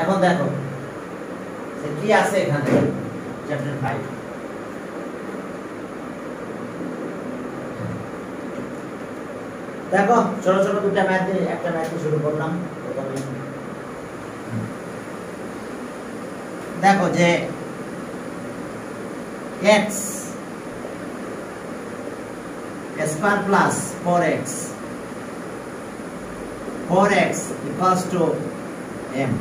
এখন দেখো যে কি আছে এখানে চ্যাপ্টার 5 দেখো ছোট ছোট দুটো ম্যাথ দিয়ে একটা ম্যাথ দিয়ে শুরু করলাম প্রথমে দেখো যে x square plus 4x equals to m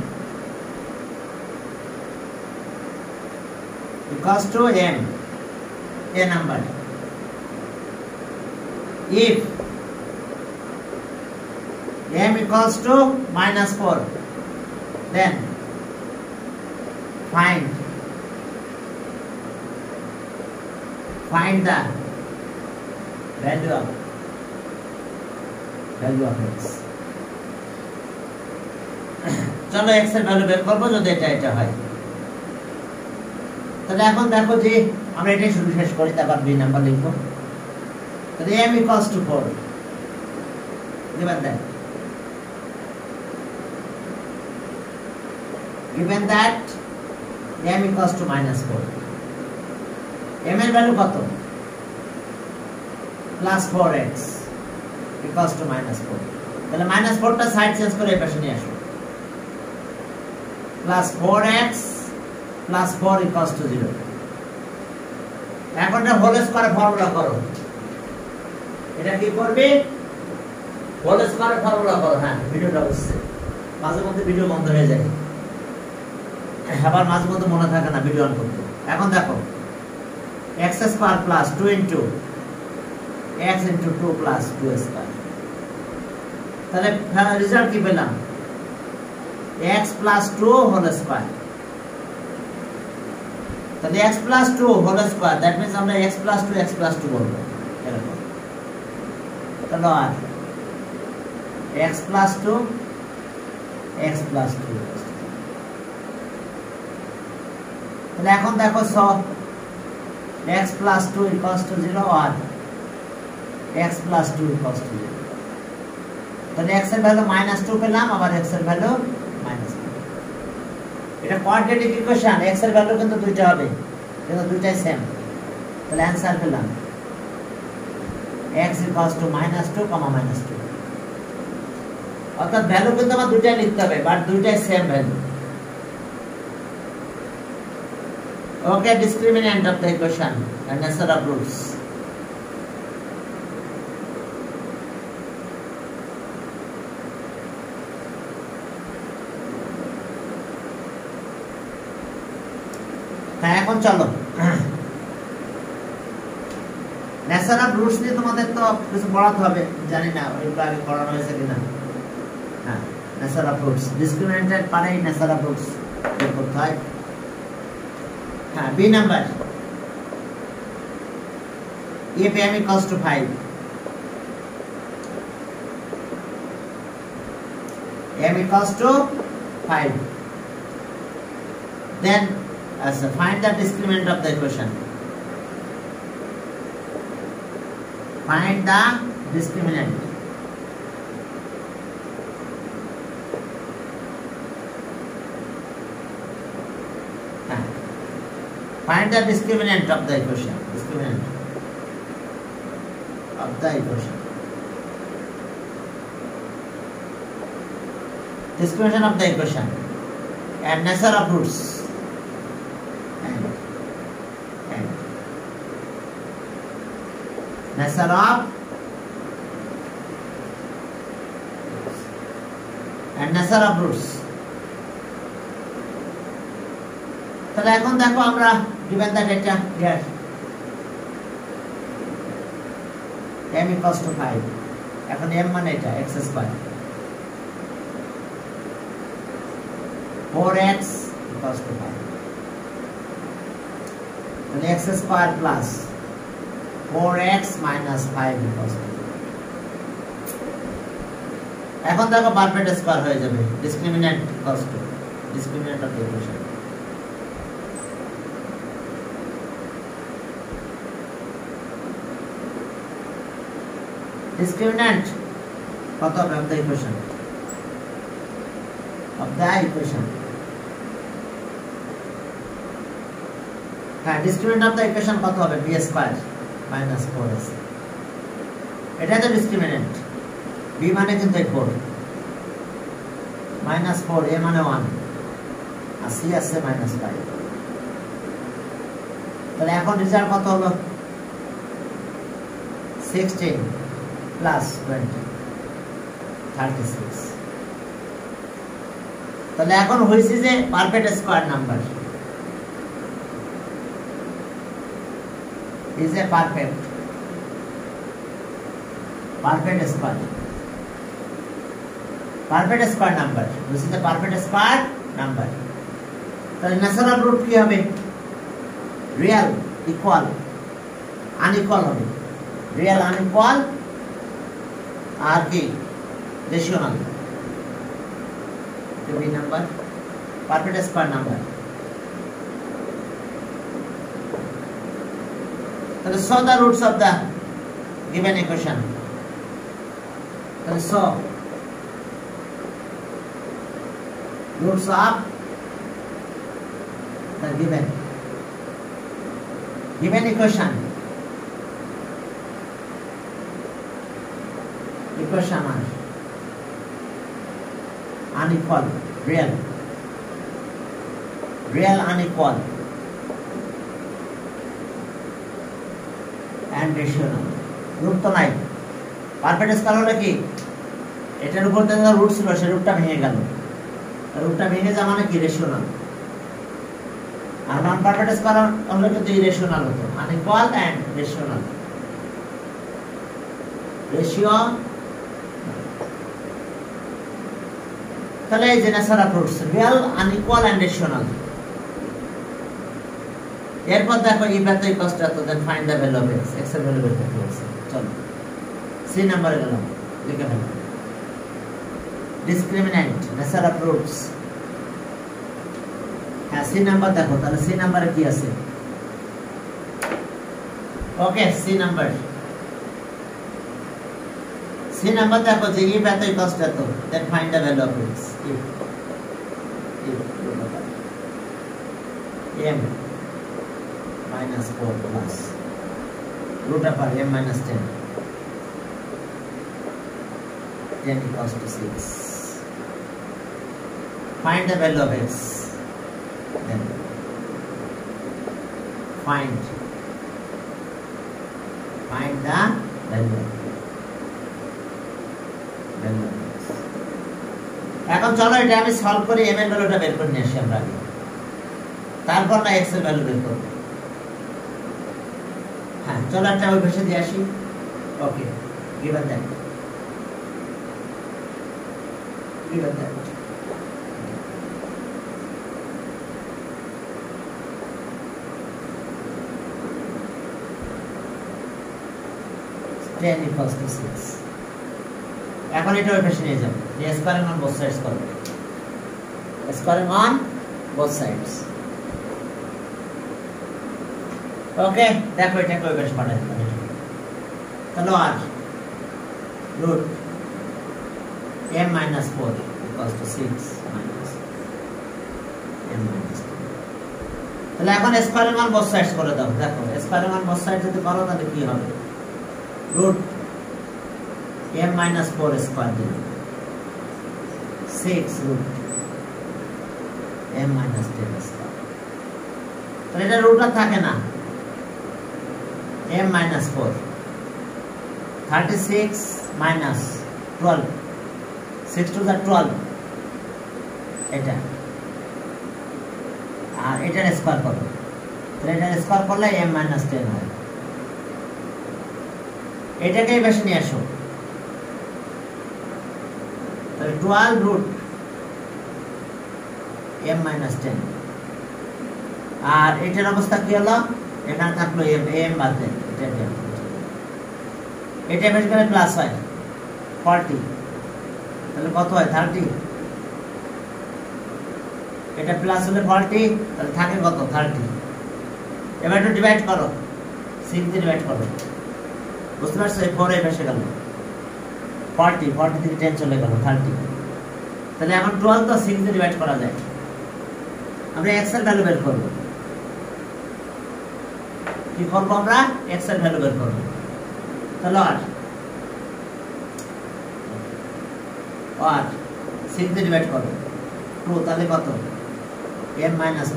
a number. If m equals to minus 4, then find the value of x. চলো x এর ভ্যালু বের করব যদি এটা হয়। তাহলে এখন দেখো যে আমরা এটাই শুরু শেষ করি, তারপর b নাম্বার লিখব। তাহলে m equals to 4, given that m equals to minus 4, m এর ভ্যালু কত? plus 4x equals to minus 4. তাহলে minus 4 টা সাইড চেঞ্জ করে এই পাশে নিয়ে আসো। plus 4x plus 4 equals to 0. এখন এটা হোল স্কয়ার ফর্মুলা করো। এটা কি করবে? হোল স্কয়ার ফর্মুলা করো। হ্যাঁ, ভিডিওটা হচ্ছে মাঝে মধ্যে ভিডিও বন্ধ হয়ে যায়, আবার মাঝে মধ্যে মনে থাকে না ভিডিও অন করতে। এখন দেখো x square plus 2 into x into 2 plus 2 square. তাহলে রেজাল্ট কি পেলাম? x plus 2 whole square. তাহলে x plus 2 whole square, that means আমরা x plus 2 বলবো এরকম। তাহলে আর x plus 2 তাহলে এখন দেখো সব x plus 2 equals to 0 আর x plus 2 equals to 0। তাহলে x এর ভ্যালু -2 পেলাম, আবার x এর ভ্যালু -2। এটা কোয়াড্রেটিক ইকুয়েশন, x এর ভ্যালু কিন্তু দুইটা হবে, কিন্তু দুইটাই সেম। তাহলে অ্যানসার পেলাম x equals to -2, -2। অর্থাৎ ভ্যালু কিন্তু আমার দুইটাই লিখতে হবে, বাট দুইটাই same value. Okay, discriminant of the equation and nature of roots. হ্যাঁ, এখন চলো নেচার অফ রুটস নিয়ে তোমাদের তো কিছু পড়াতে হবে, জানি না ওইগুলো আগে পড়ানো হয়েছে কিনা। হ্যাঁ, নেচার অফ রুটস, ডিসক্রিমিন্যান্টেড পারেই নেচার অফ রুটস বের করতে হয়। হ্যাঁ, B number, if m equals to 5, m equals to 5, then find the discriminant of the equation. Find the discriminant. Find the discriminant of the equation. Discriminant of the equation. Discriminant of the equation and nature of roots. And nature of and nature of roots. তাহলে এখন দেখো আমরা given that এটা here m equals to 5, এখন m মানে এটা x square, 4x equals to 5, তাহলে x square plus 4x minus 5 equals to 0। এখন দেখো পারফেক্ট স্কয়ার হয়ে যাবে, ডিসক্রিমিন্যান্ট equals to discriminant of the equation। Discriminant of the equation হ্যাঁ ডিসক্রিমিনেন্ট অফ দ্য ইকুয়েশন কত হবে b স্কয়ার মাইনাস 4ac এটা তো ডিসক্রিমিনেন্ট b মানে কিন্তু 4 মাইনাস 4 a মানে 1 আর c আছে মাইনাস 5 তাহলে এখন রেজাল্ট কত হলো 16 প্লাস 20 36 তাহলে এখন হইছে যে perfect square number is a perfect square number this is a perfect square number তাহলে ন্যাচারাল রুট কি হবে রিয়েল ইকুয়াল আনইকুয়াল হবে রিয়েল আনইকুয়াল আর কি rational to be number perfect square number তাহলে so the roots of the given equation তাহলে so roots of the given equation are unequal real unequal and rational root তো নাই perfect square হলো কি এটার উপর যে রুট ছিল সেই রুটটা ভেঙে গেল রুটটা ভেঙে যাওয়া মানে কি রেশনাল আর নন পারফেক্ট স্কয়ার হলো কিন্তু ইরেশনাল হতো আনইকুয়াল এন্ড রেশনাল রেশিও তাহলে এই যে natural roots real unequal and rational এরপর দেখো এই ব্যাপারটা কষ্ট তো then find the value of x x এর ভ্যালু বের করতে হবে চলো সি নাম্বারে গেলাম লিখে ফেলো ডিসক্রিমিন্যান্ট ন্যাচারাল রুটস হ্যাঁ সি নাম্বার দেখো তাহলে সি নাম্বারে কি আছে ওকে সি নাম্বার দেখো যে এই ব্যাপারটা কষ্ট তো then find the value of x m minus 4 plus root of m minus 10 equals to 6 find the value of x then find the value of x এখন চলো এটা আমি সলভ করে m এর ভ্যালুটা বের করে নিয়ে আসি আমরা আগে তারপর না x এর ভ্যালু বের করব হ্যাঁ চলো একটা ওই ভাষা দিয়ে আসি ওকে given that 10 equals to 6 এখন এটা ওই ভাষা নিয়ে যাব যে স্কয়ারিং অন বোথ সাইডস করব স্কয়ারিং অন বোথ সাইডস ওকে দেখো এটা কই বেশ পাঠাই তাহলে আর root m minus 4 equals to 6 minus m minus 4 তাহলে এখন স্কয়ারিং অন বোথ সাইডস করে দাও দেখো স্কয়ারিং অন বোথ সাইডস যদি করো তাহলে কি হবে root m minus 4 স্কয়ার দিন 6 root m minus 10 স্কয়ার তাহলে এটা রুট আর থাকে না m minus 4 36 minus 12 6 to the 12 এটা আর এটার স্কয়ার করো তাহলে এটার স্কয়ার করলে m minus 10 হয় এটাকে এই পাশে নিয়ে আসো তাহলে 12 root m minus 10 আর এটার অবস্থা কি হলো এখানে থাকলো m বাদ দেন এটা বেশ করে প্লাস হয় 40 তাহলে কত হয় 30 এটা প্লাস হলে 40 তাহলে থাকে কত 30 এবার একটু ডিভাইড করো 6 দিয়ে ডিভাইড করো বুঝতে পারছো এই 4 এ বসে গেল 40 থেকে 10 চলে গেল 30 তাহলে এখন 12 তো 6 দিয়ে ডিভাইড করা যায় আমরা x এর ভ্যালু বের করব কি করব আমরা x এর ভ্যালু বের করব তাহলে আর 6 দিয়ে ডিভাইড করব 2 তাহলে কত m - 10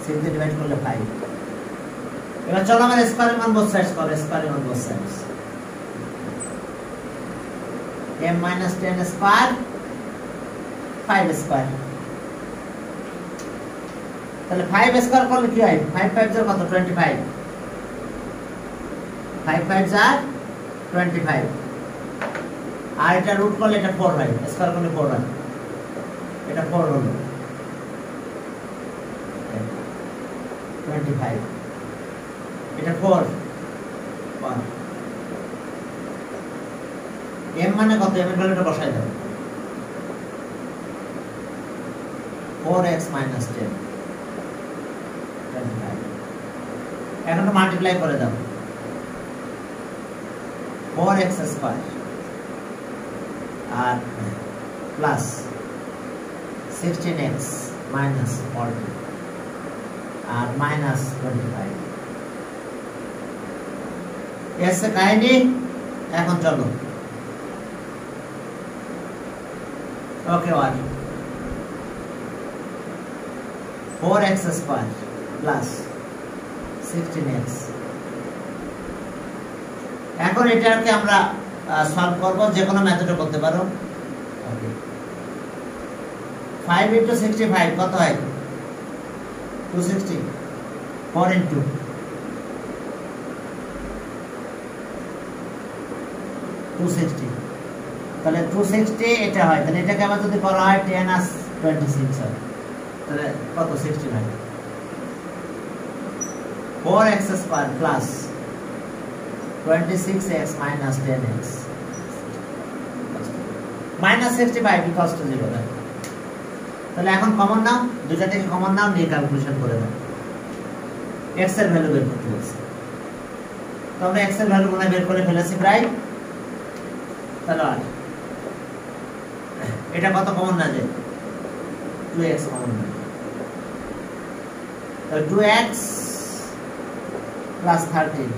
6 দিয়ে ডিভাইড করলে 5 এবার চলো আমরা স্কয়ারের মান বোথ সাইডস করব স্কয়ারের মান both sides m - 10 square 5 square তাহলে 5 স্কয়ার করলে কি হয় 5 5 এর কত 25 5 5 আর 25 আর এটা রুট করলে এটা 4 হয় স্কয়ার করলে 4 হয় এটা 4 হলো 25 এটা 4 1 m মানে কত m এর ভ্যালুটা বসাই দাও 4x - 10 25 এখন তো মাল্টিপ্লাই করে দাও 4x স্কয়ার আর প্লাস 16x minus 40 আর minus 25 এসে কাহিনী এখন চলো ওকে 4x স্কয়ার প্লাস 16x এখন এটাকে আমরা সলভ করব যে কোনো মেথডে করতে পারো ওকে 5 * 65 কত হয় 260 4 * 260 তাহলে 260 এটা হয় তাহলে এটাকে আবার যদি করা হয় 10 as 26 হয় তাহলে কত 60 হয় 4x square plus 26x minus 10x minus 65 equals to 0 তাহলে এখন কমন নাও দুটো থেকে কমন নাও নিয়ে ক্যালকুলেশন করে দাও x এর ভ্যালু বের করতে বলছি তো আমরা x এর ভ্যালু মনে বের করে ফেলেছি প্রায় তাহলে এটা কত কমন না যায় 2x কমন না তাহলে 2x plus 13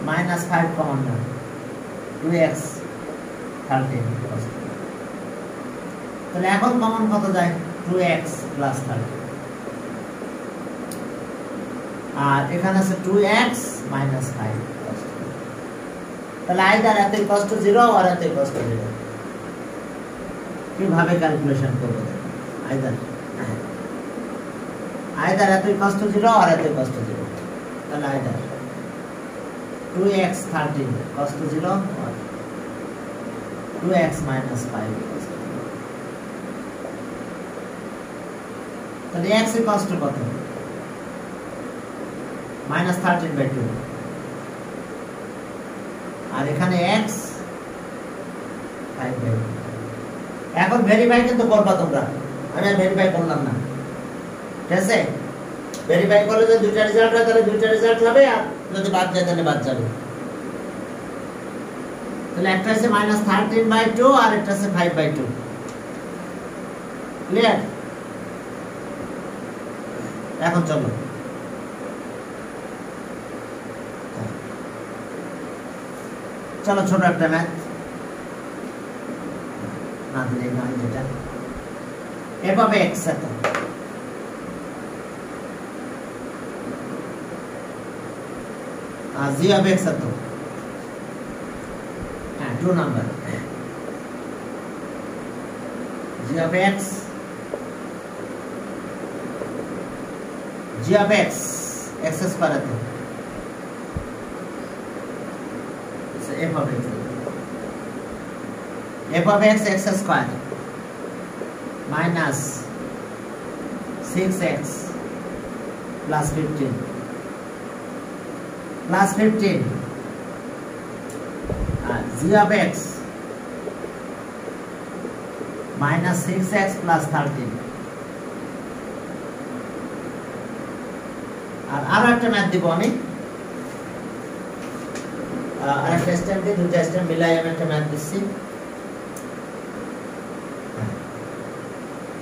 minus 5 common now 2x 13 তাহলে এখন কমন কত যায় 2x plus 13 আর এখানে আছে 2x minus 5 তাহলে আইদার এত ইকুয়াল টু 0 আর এত ইকুয়াল টু 0 কিভাবে ক্যালকুলেশন করব আইদার এত ইকুয়াল টু 0 আর এত ইকুয়াল টু 0 তাহলে either 2x 13 equals to 0 or 2x minus 5 equals to 0 তাহলে x equals to কত minus 13/2 আর এখানে x 5/2 এখন ভেরিফাই কিন্তু করবা তোমরা আমি আর ভেরিফাই করলাম না ঠিক আছে ভেরিফাই করলে যদি দুইটা রেজাল্ট হয় তাহলে দুইটা রেজাল্ট হবে আর যদি বাদ যায় তাহলে বাদ যাবে তাহলে একটা আছে -13/2 আর একটা আছে 5/2 ক্লিয়ার এখন চলো ছোট একটা ম্যাথ না দিলে নয় যেটা f of x এত g of x এত হ্যাঁ 2 number g of x x square এত f of x x square minus 6x plus 15 g of x minus 6x plus 13 আর আরো একটা ম্যাথ দিব আমি আর একটা স্টেপ দিয়ে দুটো স্টেপ মিলাই আমি একটা ম্যাথ দিচ্ছি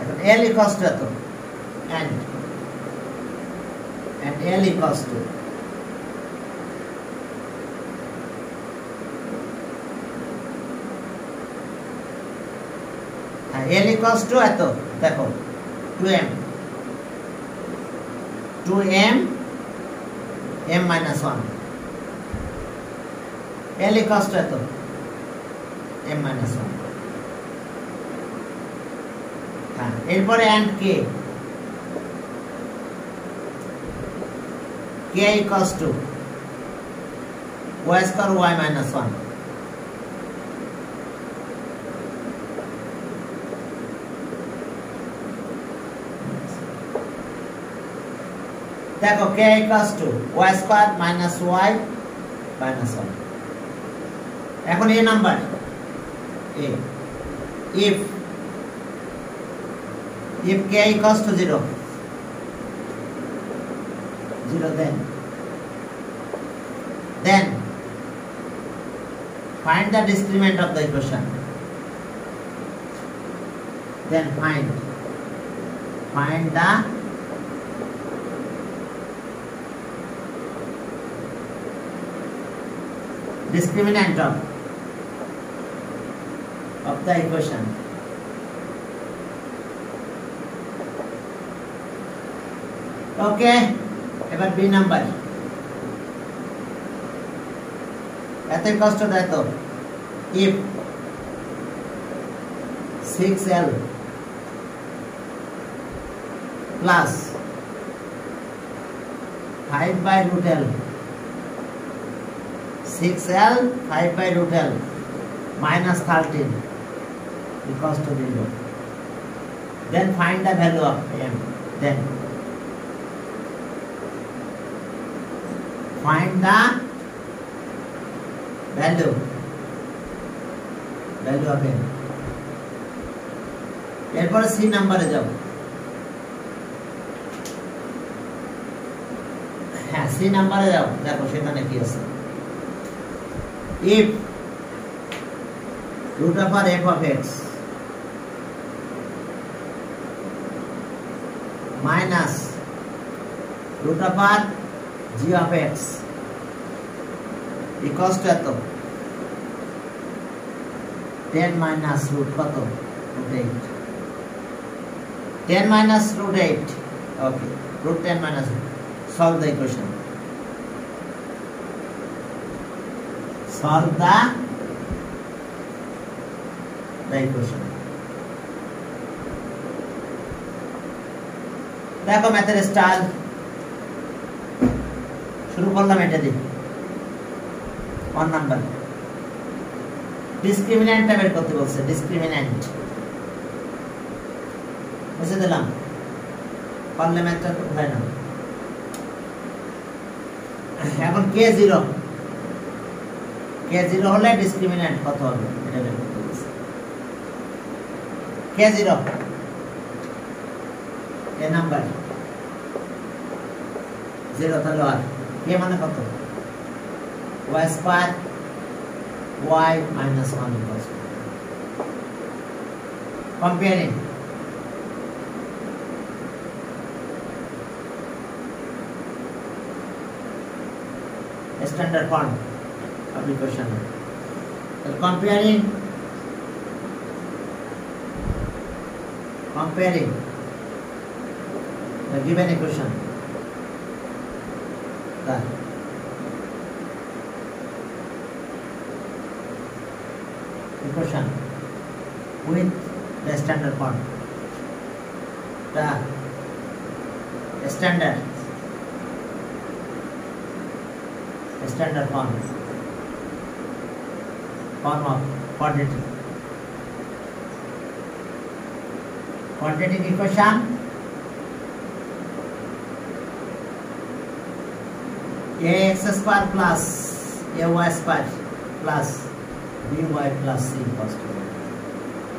এখন l equals to এত and and L equals to L equals to এত দেখো 2m m minus 1 L equals to এত m minus 1 হ্যাঁ এরপরে and k equals to y square y minus 1 देखो k equals to y square minus y minus 1 এখন এই number a if k equals to 0 then find the discriminant of the equation then find the discriminant of the equation okay এবার b number এত কষ্ট দেয় তো if 6l plus 5 by root l 6l 5 by root l minus 13 equals to 0 then find the value of m then find the value of m এরপর c নম্বরে যাও হ্যাঁ c নম্বরে যাও দেখো সেখানে কি আছে if root over f of x minus root over g of x equals to এত 10 minus root কত root 8 10 minus root 8 okay root 10 minus solve the equation solve the equation দেখো ম্যাথের স্টাইল শুরু করলাম এটা দিয়ে 1 নাম্বার ডিসক্রিমিন্যান্টটা বের করতে বলছে ডিসক্রিমিন্যান্ট বুঝে দিলাম পারলে ম্যাথটা হয় না এখন k0 হলে ডিসক্রিমিন্যান্ট কত হবে এটা বের করতে বলছে k0 এ নাম্বার 0 তাহলে আর k মানে কত y square y minus 1 equals to comparing standard form of equation comparing the given equation with the standard form the standard form of quadratic equation ax square plus ay square plus by plus c equals to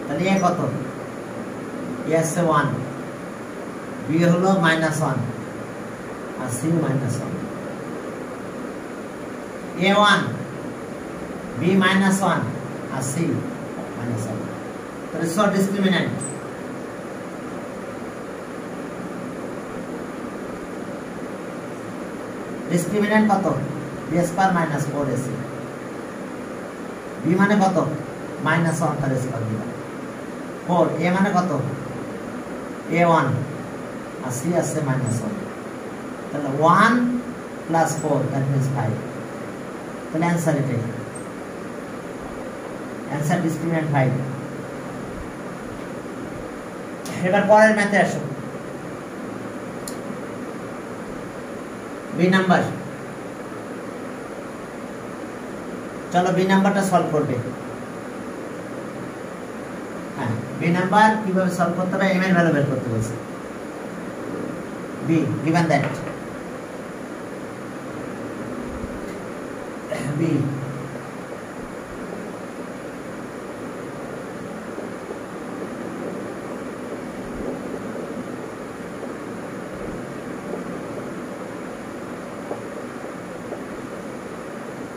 তাহলে a কত a আছে 1 b হলো -1 আর c -1 a1 b -1 আর c -1 তাহলে so ডিসক্রিমিন্যান্ট ডিসক্রিমিন্যান্ট কত B square minus 4ac B মানে কত -1 তার square দিলাম 4 এ মানে কত a1 আর c আছে -1 তাহলে 1 plus 4 that means 5 তাহলে आंसर এটাই आंसर ডিসক্রিমিন্যান্ট 5 এবার পরের ম্যাথে আসো বি নাম্বার চলো বি নাম্বারটা সলভ করবে হ্যাঁ বি নাম্বার কিভাবে সলভ করতে হবে এম এর ভ্যালু বের করতে বলছে বি given that b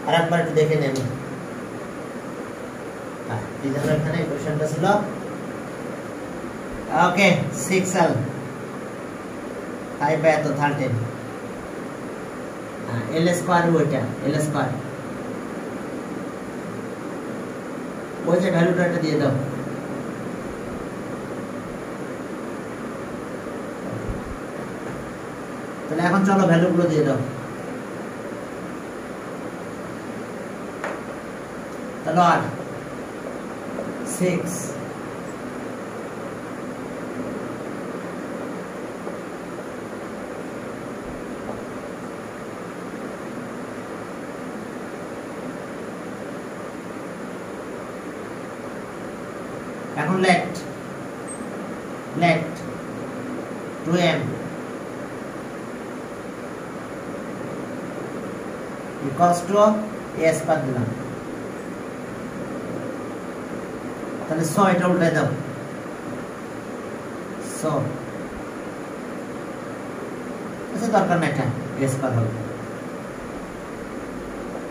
আরেকবার একটু দেখে নেন এই যে এখানে কোশ্চেনটা ছিল ওকে 6l 5 বাই তো 13 l স্কয়ার ওইটা l স্কয়ার ওই যে ভ্যালুটা এটা দিয়ে দাও তাহলে এখন চলো ভ্যালুগুলো দিয়ে দাও তাহলে আর 6 এখন let 2m equals to a square দিলাম তাহলে 100 এটা উল্টে দাও 100 আচ্ছা দরকার নাই এটা a স্কয়ার হবে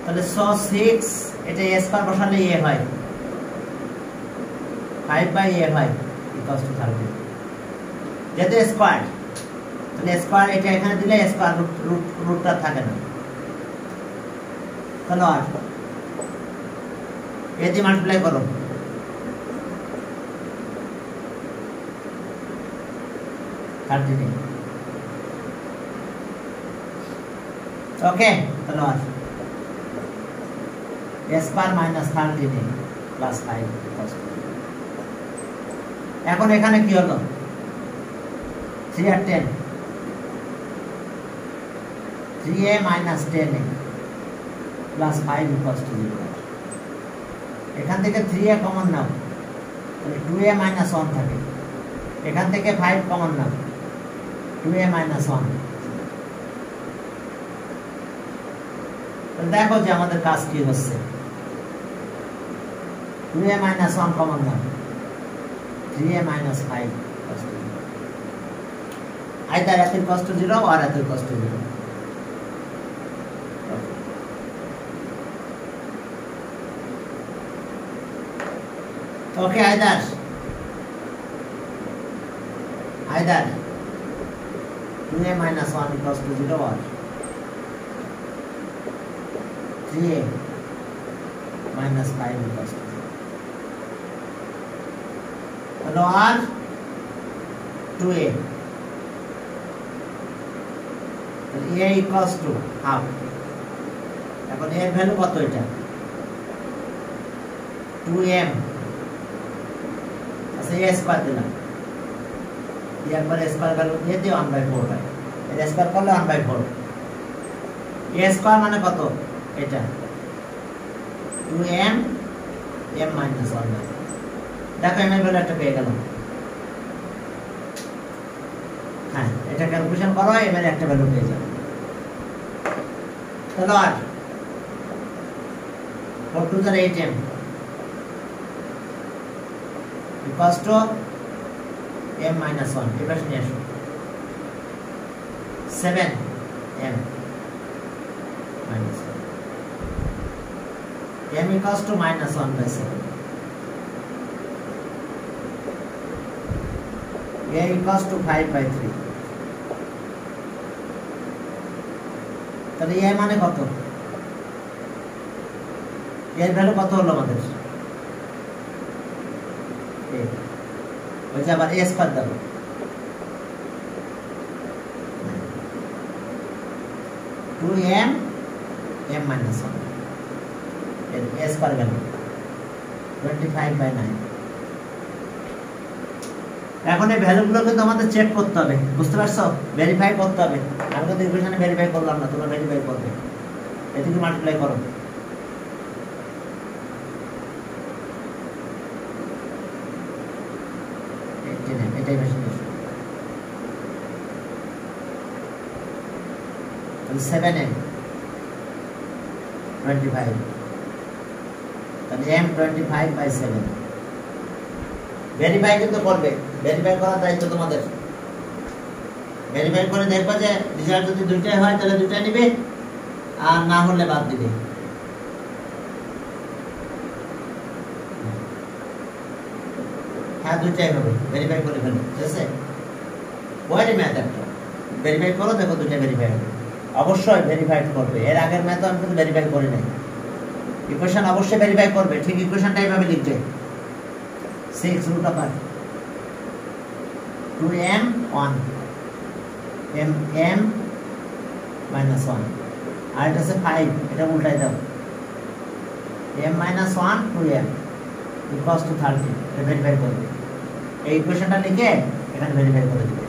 তাহলে 106 এটা a স্কয়ার বসালে a হয় 5 by a হয় equals to 30 যেটা স্কয়ার তাহলে স্কয়ার এটা এখানে দিলে স্কয়ার রুটটা থাকে না তাহলে আর এ দিয়ে মাল্টিপ্লাই করো ওকে তাহলে আর a square minus 13 plus 5 equals to এখন এখানে কি হলো 3 আর 10 3a minus 10a plus 5 equals to 0 এখান থেকে 3a কমন নাও তাহলে 2a minus 1 থাকে এখান থেকে 5 কমন নাও 2a minus 1 তাহলে দেখো যে আমাদের কাজ কি হচ্ছে 2a minus 1 common now 3a minus 5 equals to 0 either at equals to 0 or at equals to 0 okay either 2a minus 1 equals to 0 or 3a minus 5 equals to 0 hello r 2a a equals to half এখন এর value কত এটা 2m আচ্ছা a square দিলাম এর পরে square value দিয়ে দিও 1/4 হয় এর স্কয়ার করলে 1/4 a স্কয়ার মানে কত এটা 2m m minus 1 দেখো m এর ভ্যালু একটা পেয়ে গেলাম হ্যাঁ এটা ক্যালকুলেশন করো m এর একটা ভ্যালু পেয়ে যাবে তাহলে আর 4 to the 8m equals to m minus 1 এবার নিয়ে আসো 7m minus 1 m equals to minus 1 by 7 a equals to 5 by 3 তাহলে এ মানে কত, এর ভ্যালু কত হলো আমাদের, ওই যে আবার এ স্কয়ার দাও, two m m minus one, a square value 25/9। এখন এই ভ্যালুগুলো কিন্তু আমাদের চেক করতে হবে, বুঝতে পারছো, ভেরিফাই করতে হবে। আমি তো ইকুয়েশনে ভেরিফাই করলাম না, তোমরা ভেরিফাই করবে, এদিকে মাল্টিপ্লাই করো। এটাই বেশি বেশি 7m 25, তাহলে m 25/7। ভেরিফাই কিন্তু করবে, ভেরিফাই করার দায়িত্ব তোমাদের। ভেরিফাই করে দেখবা যে রেজাল্ট যদি দুইটাই হয় তাহলে দুইটাই নিবে, আর না হলে বাদ দিবে। হ্যাঁ দুইটাই হবে, ভেরিফাই করে ফেলো, ঠিক আছে। ওয়াইড ম্যাথ একটা ভেরিফাই করো, দেখো দুইটা ভেরিফাই হবে। অবশ্যই ভেরিফাই করবে, এর আগের ম্যাথ আমি কিন্তু ভেরিফাই করি নাই। ইকুয়েশন অবশ্যই ভেরিফাই করবে, ঠিক ইকুয়েশনটা এইভাবে লিখবে, 6√r 2m 1 m minus 1, আর এটা আছে 5, এটা উল্টাই দাও, m minus 1 2m equals to 30, এটা ভেরিফাই করবে। এই ইকুয়েশনটা লিখে এখানে ভেরিফাই করে দিবে,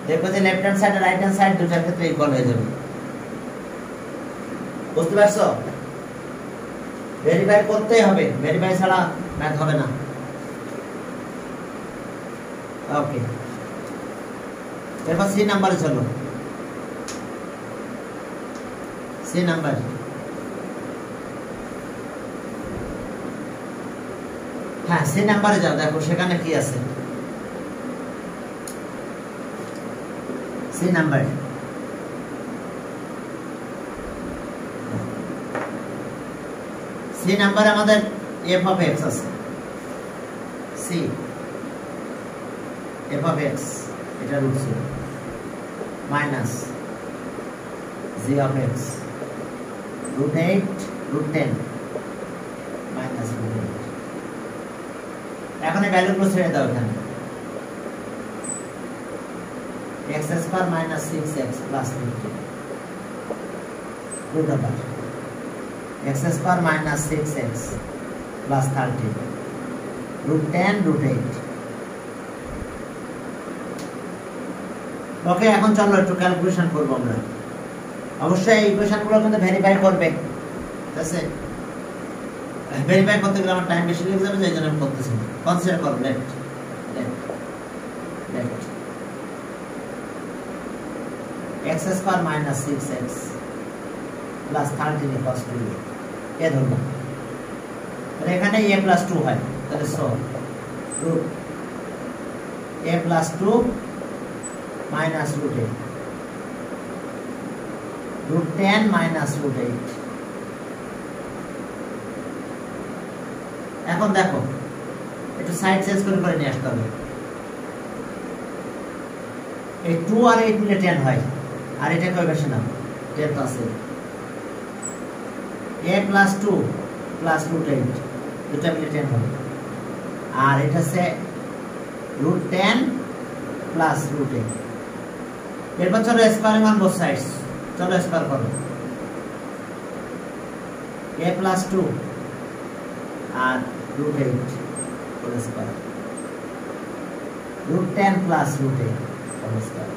দেখো যে লেফট হ্যান্ড সাইড আর রাইট হ্যান্ড সাইড দুটার ক্ষেত্রে ইকুয়াল হয়ে যাবে, বুঝতে পারছো। ভেরিফাই করতেই হবে, ভেরিফাই ছাড়া ম্যাথ হবে না। ওকে, এরপর সি নাম্বারে চলো। সি নাম্বার, হ্যাঁ সি নাম্বারে যাও, দেখো সেখানে কি আছে। সি নাম্বার, সি নাম্বার আমাদের এফ অফ এক্স আছে, সি এফ অফ এক্স, এটা root C minus g of x root 8 root 10 minus root 8। এখন এই ভ্যালুগুলো ছেড়ে দাও এখানে, x square minus 6x plus 15 root over x square minus 6x plus 30 root 10 root 8। Okay, এখন চলো একটু ক্যালকুলেশন করব আমরা। অবশ্যই এই ইকুয়েশনগুলো কিন্তু ভেরিফাই করবে, ঠিক আছে। ভেরিফাই করতে গেলে আমার টাইম বেশি লেগে যাবে, এই জন্য আমি করতেছি। কনসিডার করো left left left x square minus 6x plus 13 equals to a ধরলাম, তাহলে এখানে a প্লাস 2 হয়, তাহলে so root a plus 2 minus root 8 root 10 minus root 8। এখন দেখো একটু সাইড চেঞ্জ করে নিয়ে আসতে হবে। এই 2 আর 8 মিলে 10 হয়, আর এটা কয় বেশি না 10 তো আছে। a প্লাস 2 প্লাস রুট 8 দুটা মিলে 10 হবে, আর এটা আছে রুট 10 প্লাস রুট 8। এরপর চলো স্কয়ারিং অন বোথ সাইডস, চলো স্কয়ার করো। a প্লাস 2 আর root 8 whole square root 10 plus root 8 whole square,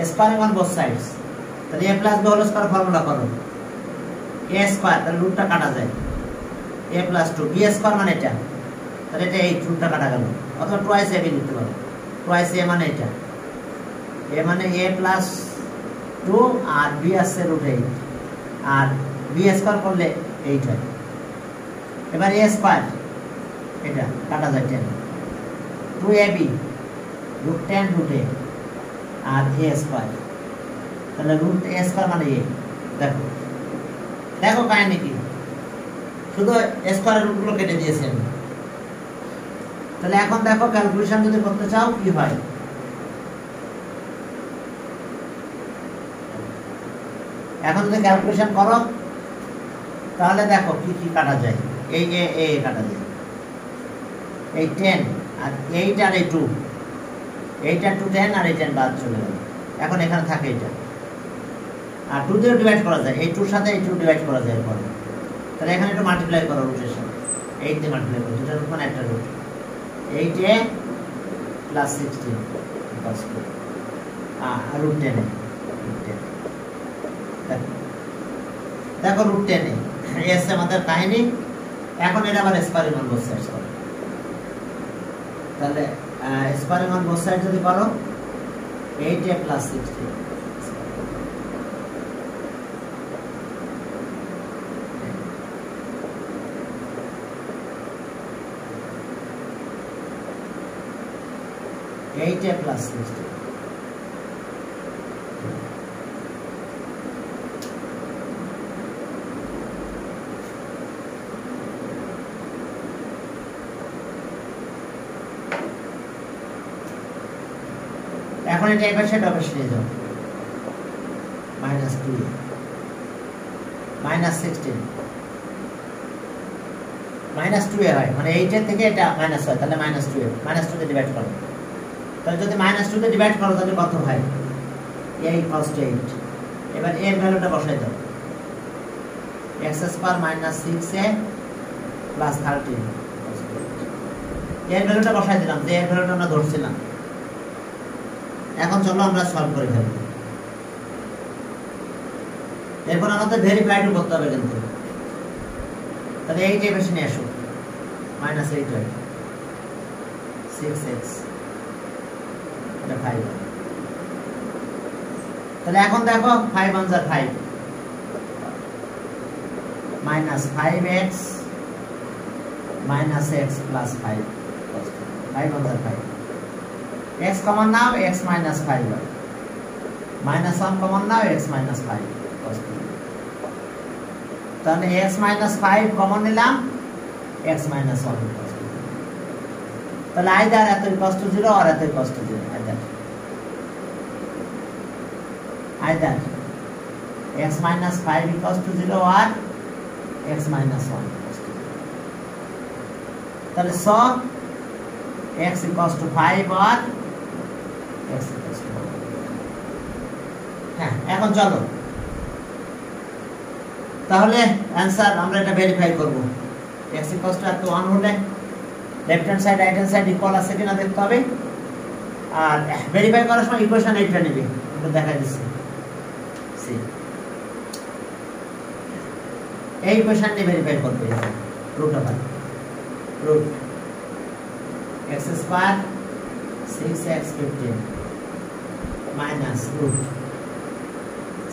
squaring on both sides. তাহলে a plus b whole square formula করো, a স্কয়ার, তাহলে রুটটা কাটা যায়, a প্লাস 2 b স্কয়ার মানে এটা, তাহলে এটা 8 রুটটা কাটা গেল, অথবা টুয়াইস a লিখতে পারো, টুয়াইস a মানে এটা, a মানে a প্লাস 2 আর b আছে রুট 8, আর b স্কয়ার করলে 8 হয়। এবার a স্কয়ার এটা কাটা যায় 10, 2ab রুট 10 রুট 8 আর a স্কয়ার, তাহলে রুট a স্কয়ার মানে a। দেখো দেখো কাহিনী কি, শুধু স্কয়ারের রুটগুলো কেটে দিয়েছেন। তাহলে এখন দেখো ক্যালকুলেশন যদি করতে চাও কি হয়। এখন যদি ক্যালকুলেশন করো তাহলে দেখো কি কি কাটা যায়। এই এ কাটা যায়, এই 10 আর 8 আর এই 2, এইটা 2 10 আর এই 10 বাদ চলে গেল। এখন এখানে থাকে এটা, আর 2 দিয়ে ডিভাইড করা যায়, এই 2 এর সাথে এই 2 ডিভাইড করা যায় পরে। তাহলে এখানে একটু মাল্টিপ্লাই করো রুটের সাথে, 8 দিয়ে মাল্টিপ্লাই করো, দুটার উপর একটা রুট, 8a প্লাস 16 প্লাস 2 আর রুট 10 দেখো রুট 10 এস আমাদের কাহিনী। এখন এটা আবার স্কয়ারিং অন বোথ সাইডস করো, তাহলে স্কয়ারিং অন বোথ সাইড যদি করো 8a প্লাস 16 8a plus 16 এখন এটা এবার সেটা অবশ্যই নিয়ে যাও, -2 -16 -2 হয়, মানে 8 এর থেকে এটা মাইনাস হয়, তাহলে -2 -2 তে ডিভাইড করো। তাহলে যদি -2 তে ডিভাইড করো তাহলে কত হয়? a = 8। এবার এর ভ্যালুটা বসাই দাও, x² - 6a + 13 এর ভ্যালুটা বসাই দিলাম, যে এর ভ্যালুটা আমরা ধরছিলাম। এখন চলো আমরা সলভ করে ফেলি। এরপর আমাদের ভেরিফাইড করতে হবে কিন্তু, তাহলে এই যে বেশি নিয়ে আসো, -8 হয়, 6x এটা 5। তাহলে এখন দেখো 5 1 5 -5x - x plus 5 5 1 5 x common নাও, x minus 5 হয়, -1 কমন নাও, x minus 5 তাহলে x minus 5 কমন নিলাম, x minus 1 তাহলে আইদার এত ইকুয়াল টু 0 আর এত equal to 0, either x minus 5 equals to 0 আর x minus 1 equals to 0। তাহলে সো x equals to 5 আর x equals to 1। হ্যাঁ, এখন চলো তাহলে অ্যানসার আমরা এটা ভেরিফাই করব। x equals to 1 হলে left hand side right hand side equal আছে কিনা দেখতে হবে, আর ভেরিফাই করার সময় ইকুয়েশন এইটা নেবে, এটা দেখাই দিচ্ছি। এই ইকুয়েশন নিয়ে ভেরিফাই করবে, root over root x square 6x 15 minus root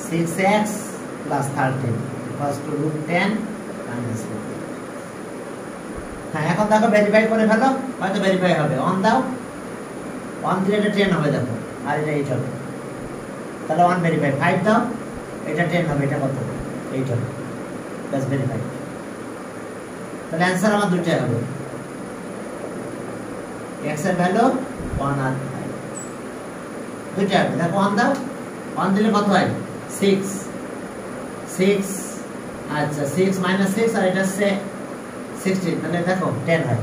6x plus 13 equals to root 10 minus root. হ্যাঁ, এখন দেখো ভেরিফাই করে ফেলো, হয়তো ভেরিফাই হবে। অন দাও, অন দিলে এটা 10 হবে, দেখো, আর এটা 8 হবে, তাহলে 1 ভেরিফাই। 5 দাও, এটা 10 হবে, এটা কত? 8 হবে, প্লাস ভেরিফাই। তাহলে অ্যানসার আমার দুটোই হবে, x এর ভ্যালু 1 আর 5 দুটোই হবে। দেখো 1 দাও, 1 দিলে কত হয়? 6 আচ্ছা 6 - 6 আর এটা হচ্ছে 16, তাহলে দেখো 10 হয়,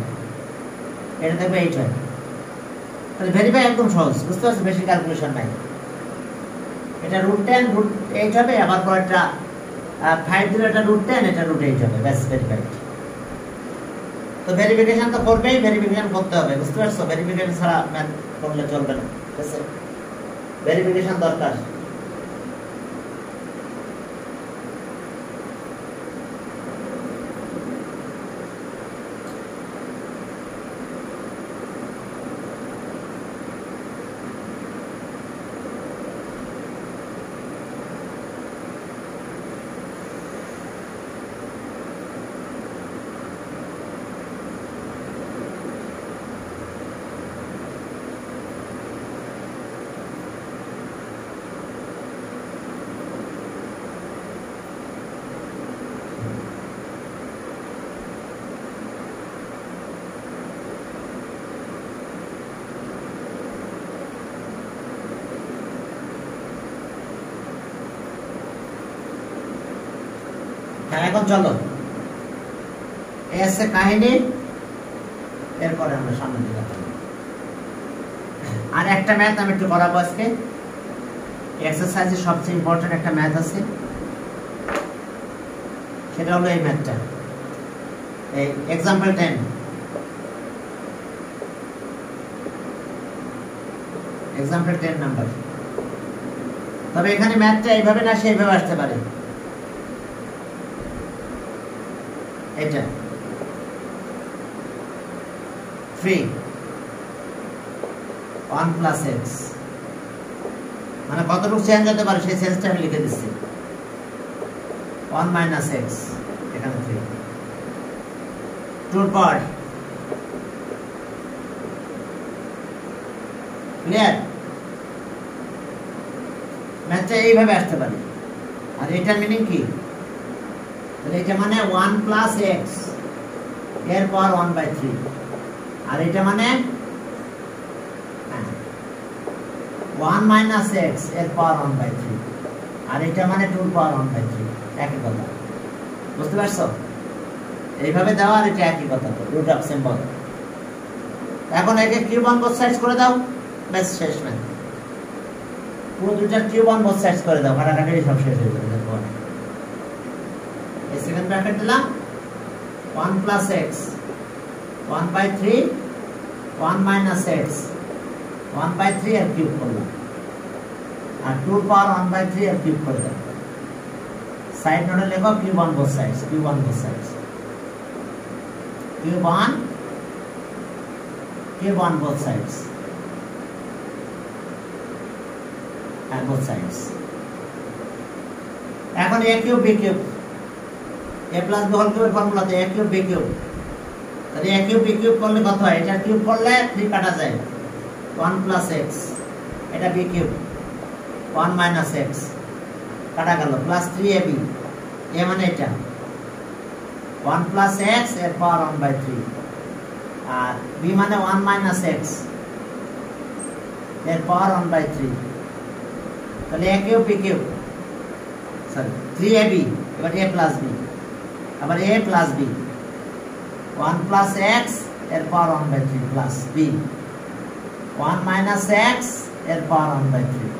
এটা দেখো 8 হয়। তাহলে ভেরিফাই একদম সহজ, বুঝতে পারছো, বেশি ক্যালকুলেশন নাই। এটা রুট 10 রুট 8 হবে, আবার পরেরটা 5 দিলে এটা রুট 10, এটা রুট 8 হবে, ব্যাস ভেরিফাইড। তো ভেরিফিকেশন তো করবেই, ভেরিফিকেশন করতে হবে, বুঝতে পারছো, ভেরিফিকেশন ছাড়া ম্যাথ করলে চলবে না, ঠিক আছে, ভেরিফিকেশন দরকার। হ্যাঁ এখন চলো এসে কাহিনী, এরপরে আমরা সামনে দিকে আর একটা ম্যাথ আমি একটু করাবো আজকে। এক্সারসাইজে সবচেয়ে ইম্পর্টেন্ট একটা ম্যাথ আছে, সেটা হলো এই ম্যাথটা, এই এক্সাম্পল 10। Example 10 number. তবে এখানে ম্যাথটা এইভাবে না সেইভাবে আসতে পারে। এটা 3 1 প্লাস এক্স, মানে কতটুকু চেঞ্জ হতে পারে সেই চেঞ্জটা আমি লিখে দিচ্ছি। 1 মাইনাস এক্স, এখানে 3 টুর পাওয়ার। ক্লিয়ার? ম্যাথটা এইভাবে আসতে পারে। আর এটার মিনিং কি? তাহলে এটা মানে 1 প্লাস এক্স এর পাওয়ার 1/3, আর এটা মানে 1 মাইনাস এক্স এর পাওয়ার 1/3, আর এটা মানে 2 পাওয়ার 1/3। একই কথা, বুঝতে পারছো? এইভাবে দেওয়া আর এটা একই কথা, তো রুট অফ সিম্বল। এখন একে কিউব অন বোথ সাইডস করে দাও, ব্যাস শেষ। ম্যাথ পুরো দুইটার কিউব অন বোথ সাইডস করে দাও, কাটাকাটি সব শেষ হয়ে যাবে। দেখো এই সেকেন্ড ব্র্যাকেট দিলাম 1 প্লাস এক্স 1/3, 1 মাইনাস এক্স 1/3 এর কিউব করলাম, আর 2 পাওয়ার 1/3 এর কিউব করে দাও। সাইড নোটে লেখো cube on both sides, cube on both sides, cube on both sides, and both sides. এখন a cube b cube, a plus b whole কিউবের ফর্মুলাতে a কিউব b কিউব, তাহলে a কিউব b কিউব করলে কত হয়? এটা cube করলে 3 কাটা যায়, 1 প্লাস x, এটা b কিউব 1 মাইনাস x কাটা গেল, প্লাস 3ab, a মানে এটা 1 প্লাস x এর পাওয়ার 1/3, আর b মানে 1 মাইনাস x এর পাওয়ার 1/3। তাহলে a cube b cube, sorry 3ab, এবার a প্লাস b, আবার a plus b 1 plus x এর পাওয়ার 1/3 প্লাস b 1 মাইনাস x এর পাওয়ার 1/3,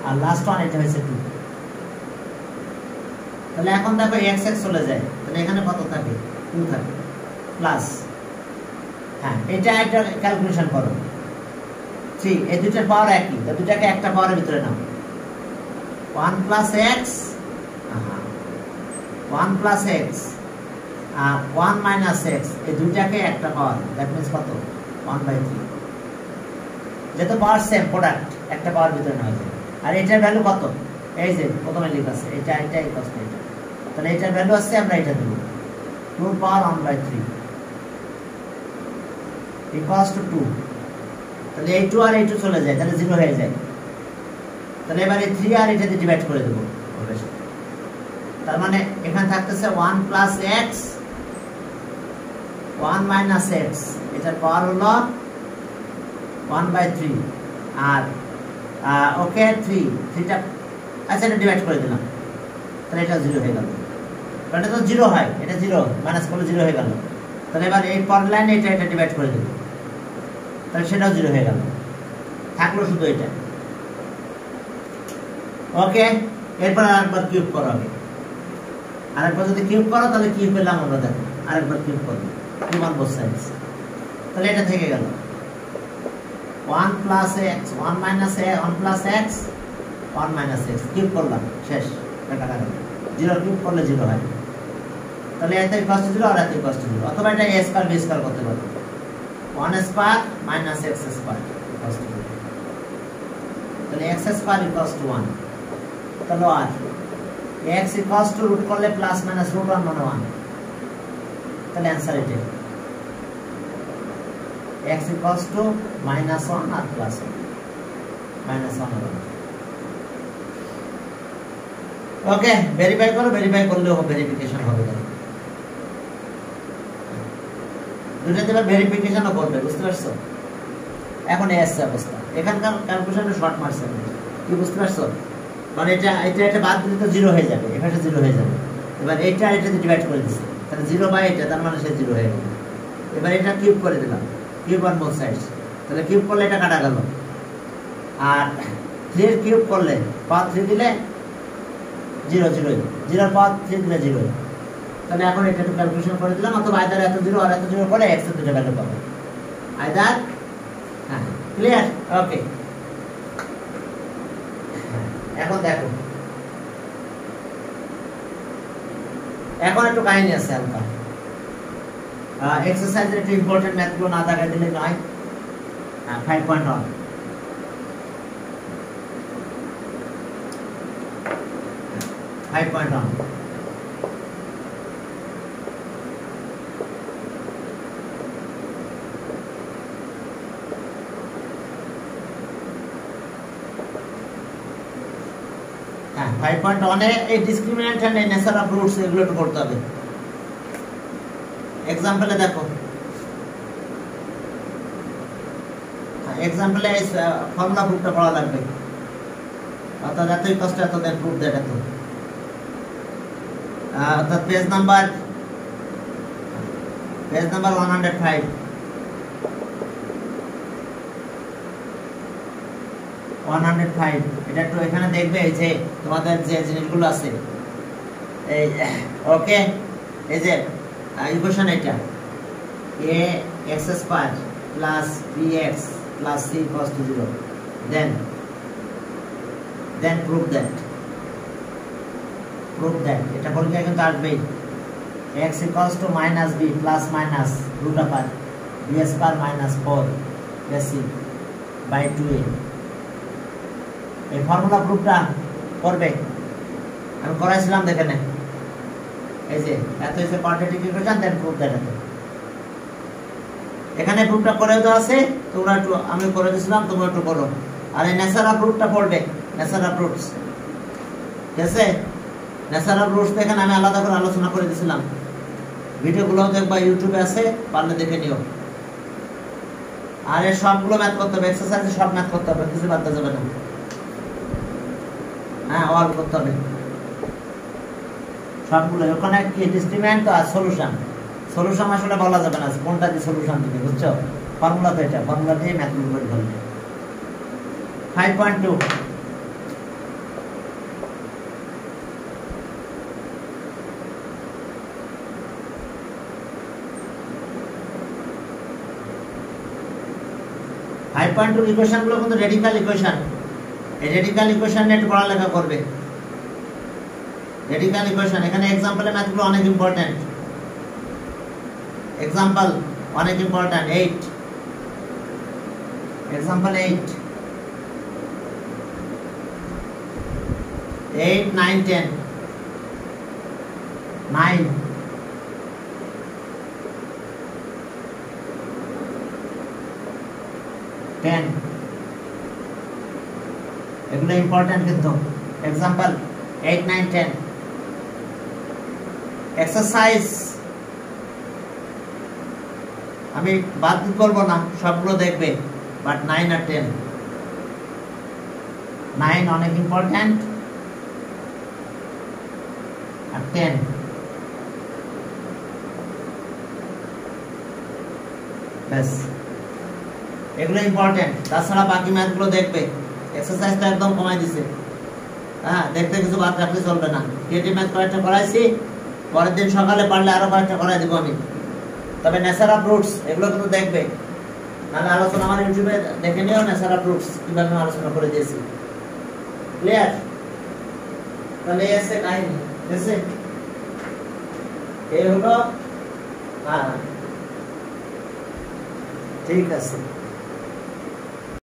আর লাস্ট ওয়ান এটা হয়েছে 2। তাহলে এখন দেখো x x চলে যায়, তাহলে এখানে কত থাকে? 2 থাকে, প্লাস হ্যাঁ এটা একটা ক্যালকুলেশন করো। 3 এই দুইটার পাওয়ার একই, তো দুটাকে একটা পাওয়ারের ভিতরে নাও। 1 প্লাস x 1 প্লাস x আর 1 মাইনাস x, এই দুইটাকে একটা পাওয়ার, দ্যাট মিন্স কত? 1/3। যেহেতু পাওয়ার সেম, প্রোডাক্ট একটা পাওয়ার ভিতরে নেওয়া যায়। আর এটার ভ্যালু কত? এই যে প্রথমে লেখা আছে, এটা ইকুয়াল টু এটা, তাহলে এটার ভ্যালু আছে, আমরা এটা দেব 2 পাওয়ার 1/3 ইকুয়ালস টু 2। তাহলে এই 2 আর এই 2 চলে যায়, তাহলে 0 হয়ে যায়। তাহলে এবারে 3 আর এটাতে ডিভাইড করে দেব। তার মানে এখানে থাকতেছে 1 প্লাস x 1 মাইনাস x, এটার পাওয়ার হলো 1/3, আর ওকে 3টা আচ্ছা এটা ডিভাইড করে দিলাম, তাহলে এটা 0 হয়ে গেল। এটা তো 0 হয়, এটা 0 মাইনাস করলে 0 হয়ে গেল। তাহলে এবার এই পরের লাইনে এটা ডিভাইড করে দেব, তাহলে সেটাও 0 হয়ে গেল, থাকলো শুধু এটা। ওকে, এরপর আরেকবার কিউব করো। হবে আরেকবার যদি কিউব করো তাহলে কি পেলাম আমরা দেখো, আরেকবার কিউব করো, কিউব অন বোথ সাইডস, তাহলে এটা থেকে গেল 1 plus x 1 minus a 1 plus x 1 minus x, cube করলাম, শেষ, কাটা গেল। 0 কিউব করলে 0 হয়, তাহলে এটা ইকুয়াল টু 0 আর এটা ইকুয়াল টু 0, অথবা এটা a স্কয়ার b স্কয়ার করতে পারো, 1 square minus x square equal to 0, তাহলে x স্কয়ার ইকুয়াল টু 1। তাহলে আর x ইকুয়াল টু রুট করলে প্লাস মাইনাস রুট 1 মানে 1, তাহলে आंसर এটা x ইকুয়াল টু মাইনাস 1 আর প্লাস 1, মাইনাস 1 হবে। ওকে, ভেরিফাই করো, ভেরিফাই করলেও ভেরিফিকেশন হবে না, দুটোতে এবার ভেরিফিকেশনও করবে, বুঝতে পারছো? এখন এই আসছে অবস্থা, এখানকার ক্যালকুলেশনে শর্ট মারছে, কি বুঝতে পারছো? মানে এটা বাদ দিলে তো 0 হয়ে যাবে, এখানে 0 হয়ে যাবে, এবার এইটা এটাতে ডিভাইড করে দিচ্ছি, তাহলে 0/এটা, তার মানে সে 0 হয়ে গেল। এবার এটা কিউব করে দিলাম, কিউব অন বোথ সাইডস, তাহলে কিউব করলে এটা কাটা গেল। আর 3 এর কিউব করলে পাওয়ার 3 দিলে 0 0, 0 পাওয়ার 3 দিলে 0। তাহলে এখন এটা একটু ক্যালকুলেশন করে দিলাম, অথবা আইদার এত 0 আর এত 0 করে x এর দুটো ভ্যালু পাবো আইদার। হ্যাঁ, ক্লিয়ার? ওকে। এখন দেখো, এখন একটু কাহিনী আছে হালকা। এক্সারসাইজের একটু ইম্পর্টেন্ট ম্যাথগুলো না দেখাই দিলে নয়। 5.1 5.1 5.1 এ এই ডিসক্রিমিন্যান্ট এন্ড নেচার অফ রুটস এগুলো একটু করতে হবে। এক্সাম্পলে দেখো, এক্সাম্পলে এই ফর্মুলা প্রুফটা পড়া লাগবে, অর্থাৎ এতই কষ্ট এত দেন প্রুফ দেয় এত। অর্থাৎ পেজ নাম্বার 105, 105 এটা একটু এখানে দেখবে যে তোমাদের যে জিনিসগুলো আছে এই। ওকে, এই যে ইকুয়েশন এটা ax² plus bx plus c equals to 0, then prove that এটা বললে কিন্তু আসবেই। x equals to minus b plus minus root upper b square minus 4 ac by 2a। এই ফর্মুলা প্রুফটা করবে, আমি করাইছিলাম, দেখে নে। এই যে এত হচ্ছে quadratic equation, then proof that. এখানে প্রুফটা করে দেওয়া আছে, তোমরা একটু, আমি করে দিয়েছিলাম, তোমরা একটু করো। আর এই নেচার অফ রুটটা পড়বে, নেচার অফ রুটস, ঠিক আছে? নেচার অফ রুটস দেখেন আমি আলাদা করে আলোচনা করে দিয়েছিলাম, ভিডিওগুলো দেখবা, ইউটিউবে আছে, পারলে দেখে নিও। আর এর সবগুলো ম্যাথ করতে হবে, এক্সারসাইজে সব ম্যাথ করতে হবে, কিছু বাদ যাবে না। হ্যাঁ, অল করতে হবে সবগুলো। ওখানে কি ডিসক্রিমিন্যান্ট আর সলিউশন, সলিউশন আসলে বলা যাবে না কোনটা দিয়ে সলিউশন দিবে, বুঝছো? ফর্মুলা তো এটা, ফর্মুলা দিয়ে ম্যাথগুলো করে ফেলবে। 5.2 5.2 ইকুয়েশনগুলো কিন্তু রেডিক্যাল ইকুয়েশন। এই রেডিক্যাল ইকুয়েশন নিয়ে একটু পড়ালেখা করবে। রেডিক্যাল ইকুয়েশন, এখানে এক্সাম্পলের ম্যাথগুলো অনেক ইম্পর্টেন্ট, এক্সাম্পল অনেক ইম্পর্টেন্ট। 8 এক্সাম্পল 8 9 10 9 10 এগুলো ইম্পর্টেন্ট কিন্তু। এক্সাম্পল 8 9 10। এক্সারসাইজ আমি বাদ করবো না, সবগুলো দেখবে, বাট 9 আর 10, 9 অনেক ইম্পর্টেন্ট, আর 10 ব্যাস, এগুলো ইম্পর্টেন্ট। তাছাড়া বাকি ম্যাথগুলো দেখবে। এক্সারসাইজটা একদম কমাই দিছে, হ্যাঁ, দেখতে কিছু বাদ রাখলে চলবে না। ক্রিয়েটিভ ম্যাথ কয়েকটা করাইছি, পরের দিন সকালে পারলে আরো কয়েকটা করাই দেবো আমি। তবে নেচার অফ রুটস এগুলো কিন্তু দেখবে, নাহলে আলোচনা আমার ইউটিউবে দেখে নিও, নেচার অফ রুটস কিভাবে আমি আলোচনা করে দিয়েছি। ক্লিয়ার? তাহলে এসে কাহিনী, এসে এই হলো। হ্যাঁ, ঠিক আছে।